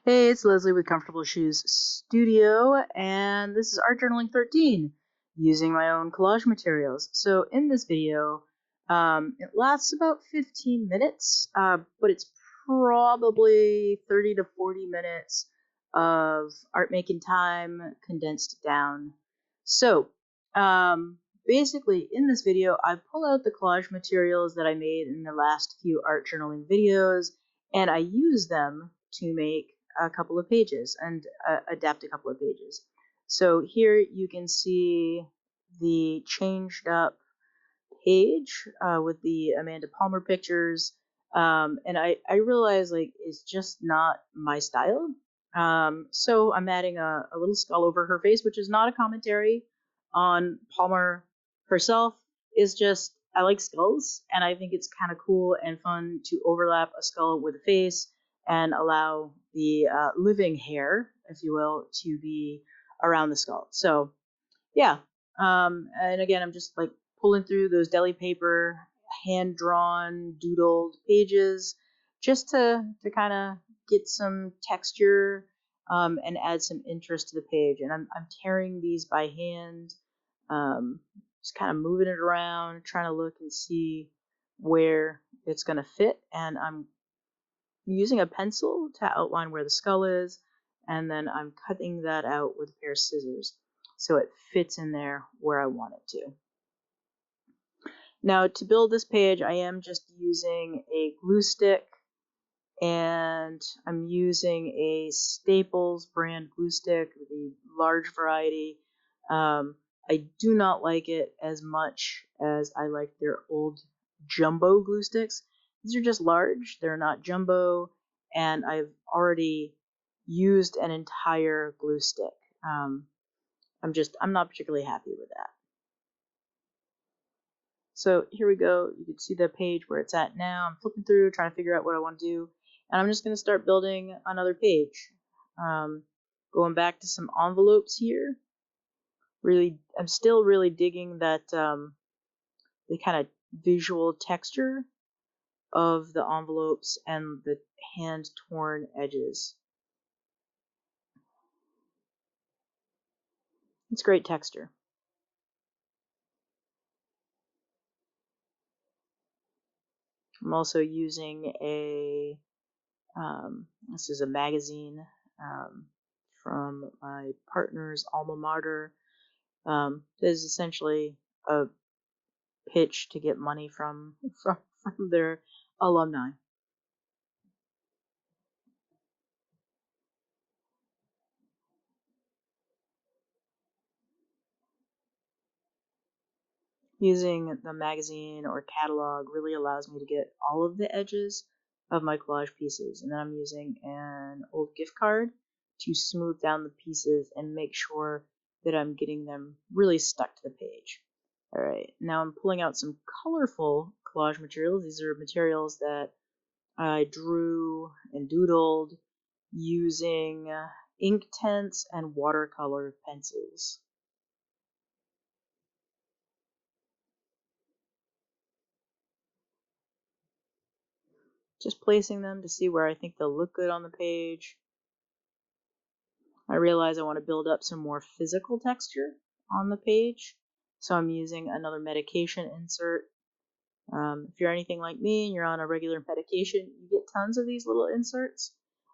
Hey, it's Leslie with Comfortable Shoes Studio, and this is Art Journaling 13, using my own collage materials. So in this video, it lasts about 15 minutes, but it's probably 30 to 40 minutes of art making time condensed down. So basically in this video, I pull out the collage materials that I made in the last few art journaling videos, and I use them to make a couple of pages and adapt a couple of pages. So here you can see the changed up page with the Amanda Palmer pictures. And I realize like it's just not my style. So I'm adding a little skull over her face, which is not a commentary on Palmer herself. It's just I like skulls, and I think it's kind of cool and fun to overlap a skull with a face and allow the living hair, if you will, to be around the skull. So yeah, and again, I'm just like pulling through those deli paper, hand drawn, doodled pages, just to kind of get some texture and add some interest to the page. And I'm tearing these by hand, just kind of moving it around, trying to look and see where it's going to fit. And I'm using a pencil to outline where the skull is, and then I'm cutting that out with a pair of scissors so it fits in there where I want it to. Now to build this page, I am just using a glue stick, and I'm using a Staples brand glue stick, the large variety. I do not like it as much as I like their old jumbo glue sticks. These are just large, they're not jumbo, and I've already used an entire glue stick. I'm not particularly happy with that. So here we go. You can see the page where it's at now. I'm flipping through, trying to figure out what I want to do. And I'm just going to start building another page. Going back to some envelopes here. I'm still really digging that the kind of visual texture of the envelopes and the hand-torn edges. It's great texture. I'm also using this is a magazine from my partner's alma mater. This is essentially a pitch to get money from their alumni. Using the magazine or catalog really allows me to get all of the edges of my collage pieces, and then I'm using an old gift card to smooth down the pieces and make sure that I'm getting them really stuck to the page. Alright, now I'm pulling out some colorful collage materials. These are materials that I drew and doodled using ink tints and watercolor pencils. Just placing them to see where I think they'll look good on the page. I realize I want to build up some more physical texture on the page, so I'm using another medication insert. If you're anything like me and you're on a regular medication, you get tons of these little inserts.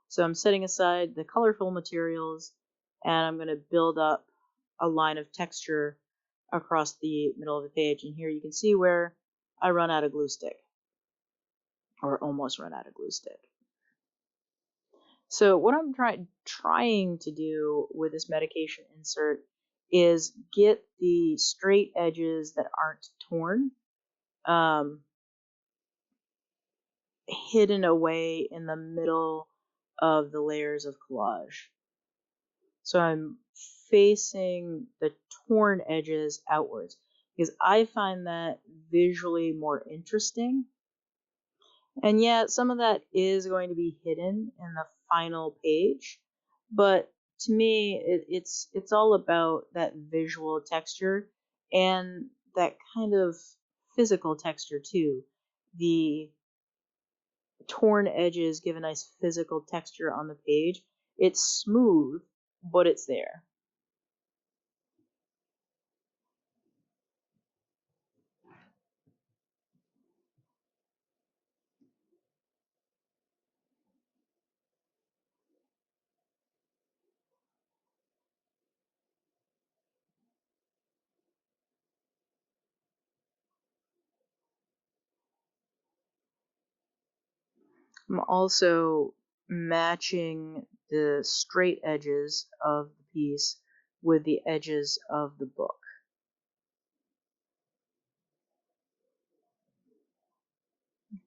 So I'm setting aside the colorful materials, and I'm going to build up a line of texture across the middle of the page. And here you can see where I run out of glue stick, or almost run out of glue stick. So what I'm trying to do with this medication insert is get the straight edges that aren't torn hidden away in the middle of the layers of collage. So I'm facing the torn edges outwards because I find that visually more interesting. And yeah, some of that is going to be hidden in the final page, but to me, it's all about that visual texture and that kind of physical texture too. The torn edges give a nice physical texture on the page, It's smooth, but it's there. I'm also matching the straight edges of the piece with the edges of the book.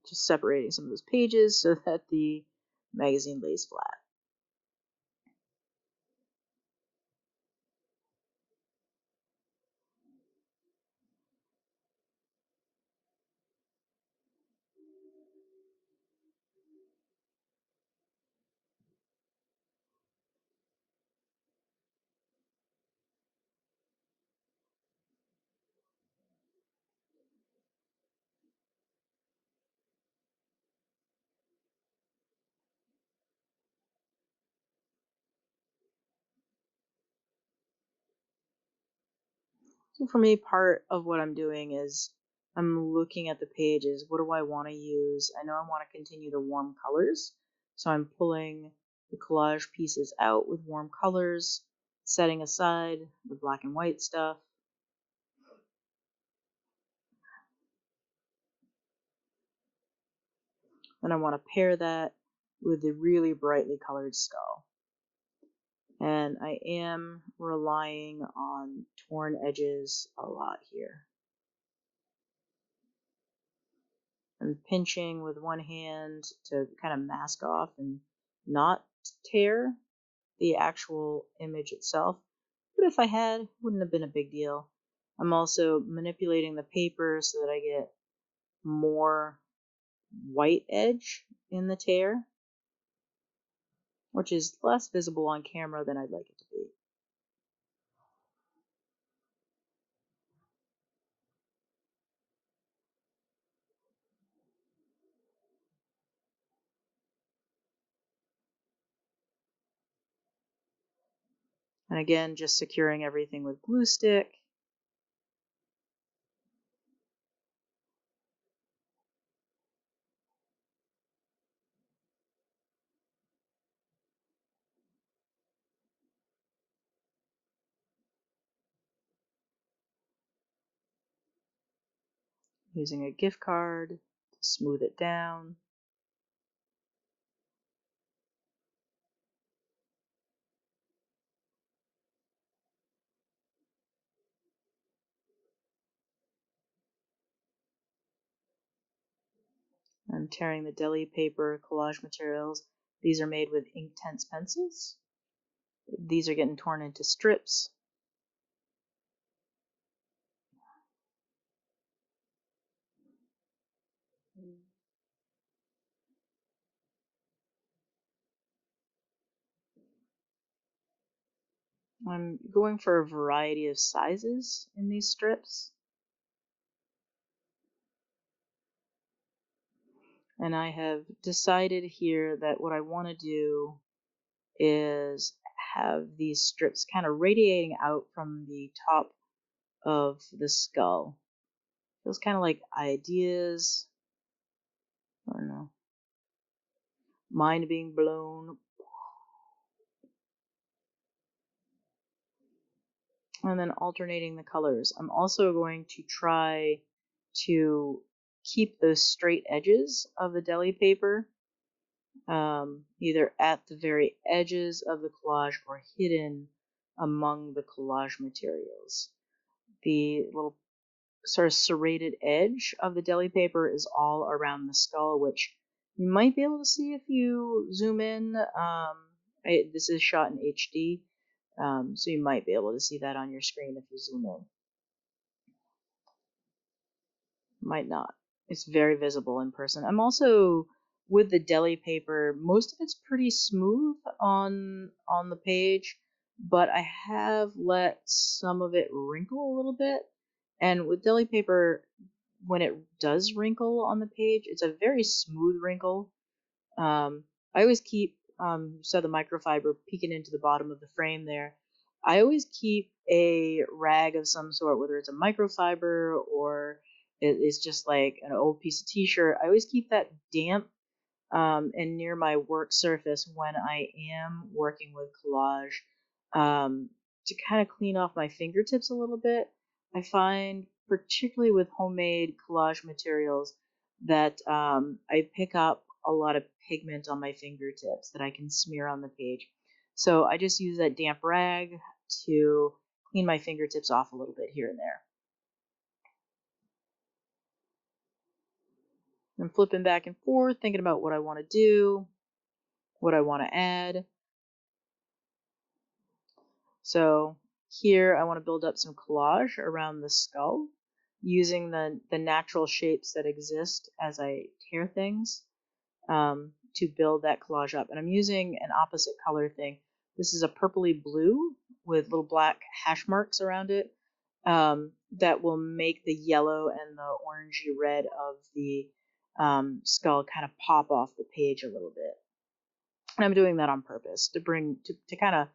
Just separating some of those pages so that the magazine lays flat. So for me, part of what I'm doing is I'm looking at the pages. What do I want to use? I know I want to continue the warm colors, so I'm pulling the collage pieces out with warm colors, setting aside the black and white stuff. And I want to pair that with the really brightly colored skull. And I am relying on torn edges a lot here. I'm pinching with one hand to kind of mask off and not tear the actual image itself. But if I had, it wouldn't have been a big deal. I'm also manipulating the paper so that I get more white edge in the tear, which is less visible on camera than I'd like it to be. And again, just securing everything with glue stick. Using a gift card to smooth it down. I'm tearing the Deli paper collage materials. These are made with Inktense pencils. These are getting torn into strips. I'm going for a variety of sizes in these strips. And I have decided here that what I want to do is have these strips kind of radiating out from the top of the skull. Feels kind of like ideas, I don't know, mind being blown. And then alternating the colors. I'm also going to try to keep those straight edges of the Deli paper either at the very edges of the collage or hidden among the collage materials. The little sort of serrated edge of the Deli paper is all around the skull, which you might be able to see if you zoom in. This is shot in HD, so you might be able to see that on your screen if you zoom in. Might not. It's very visible in person. I'm also with the Deli paper. Most of it's pretty smooth on the page, but I have let some of it wrinkle a little bit. And with Deli paper, when it does wrinkle on the page, it's a very smooth wrinkle. I always keep saw the microfiber peeking into the bottom of the frame there. I always keep a rag of some sort, whether it's a microfiber or it's just like an old piece of t-shirt. I always keep that damp and near my work surface when I am working with collage, to kind of clean off my fingertips a little bit. I find, particularly with homemade collage materials, that I pick up a lot of pigment on my fingertips that I can smear on the page. So I just use that damp rag to clean my fingertips off a little bit here and there. I'm flipping back and forth, thinking about what I want to do, what I want to add. So here I want to build up some collage around the skull using the natural shapes that exist as I tear things, to build that collage up. And I'm using an opposite color thing. This is a purpley blue with little black hash marks around it, that will make the yellow and the orangey red of the skull kind of pop off the page a little bit. And I'm doing that on purpose to kind of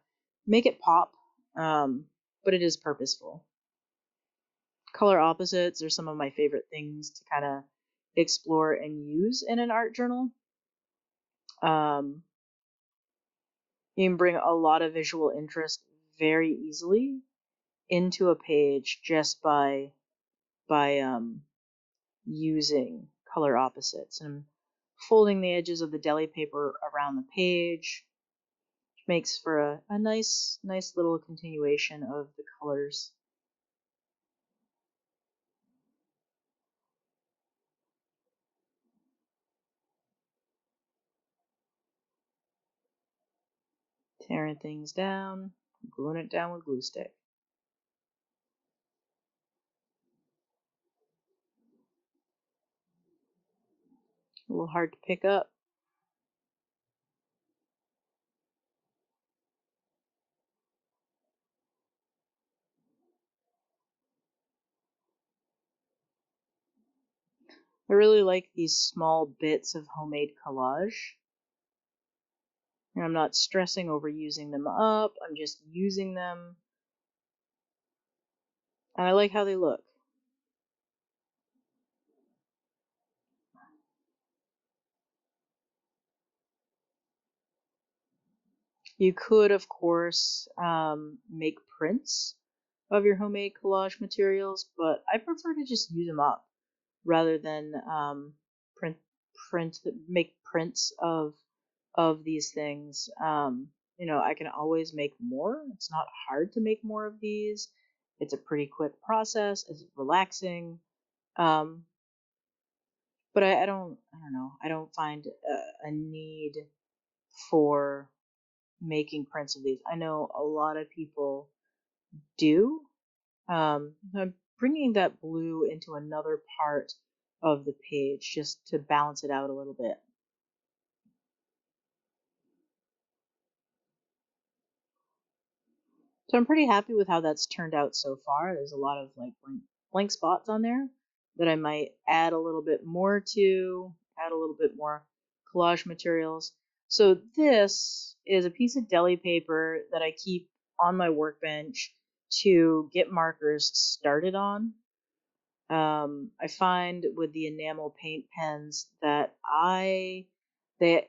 make it pop, but it is purposeful. Color opposites are some of my favorite things to kind of explore and use in an art journal. You can bring a lot of visual interest very easily into a page just by using color opposites. And I'm folding the edges of the deli paper around the page, which makes for a nice little continuation of the colors. Tearing things down, gluing it down with glue stick. A little hard to pick up. I really like these small bits of homemade collage. And I'm not stressing over using them up, I'm just using them. And I like how they look. You could, of course, make prints of your homemade collage materials, but I prefer to just use them up rather than make prints of these things. I can always make more. It's not hard to make more of these. It's a pretty quick process. It's relaxing. But I don't know. I don't find a need for making prints of these. I know a lot of people do. I'm bringing that blue into another part of the page just to balance it out a little bit. So I'm pretty happy with how that's turned out so far. There's a lot of like blank spots on there that I might add a little bit more to, add a little bit more collage materials. So this is a piece of deli paper that I keep on my workbench to get markers started on. I find with the enamel paint pens that they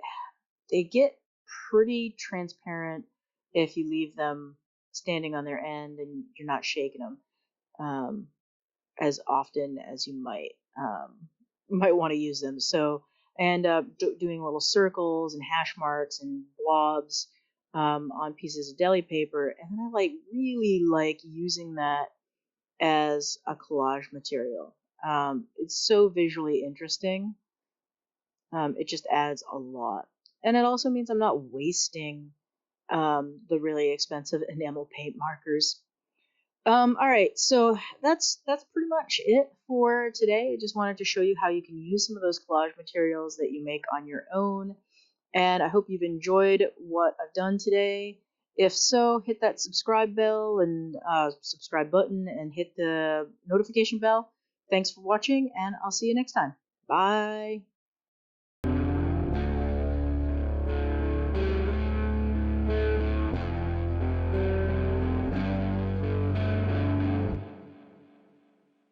get pretty transparent if you leave them standing on their end and you're not shaking them as often as you might want to use them. So I end up doing little circles and hash marks and blobs on pieces of deli paper, and then I really like using that as a collage material. It's so visually interesting. It just adds a lot. And it also means I'm not wasting the really expensive enamel paint markers. All right, so that's pretty much it for today. I just wanted to show you how you can use some of those collage materials that you make on your own. And I hope you've enjoyed what I've done today. If so, hit that subscribe bell and subscribe button and hit the notification bell. Thanks for watching, and I'll see you next time. Bye.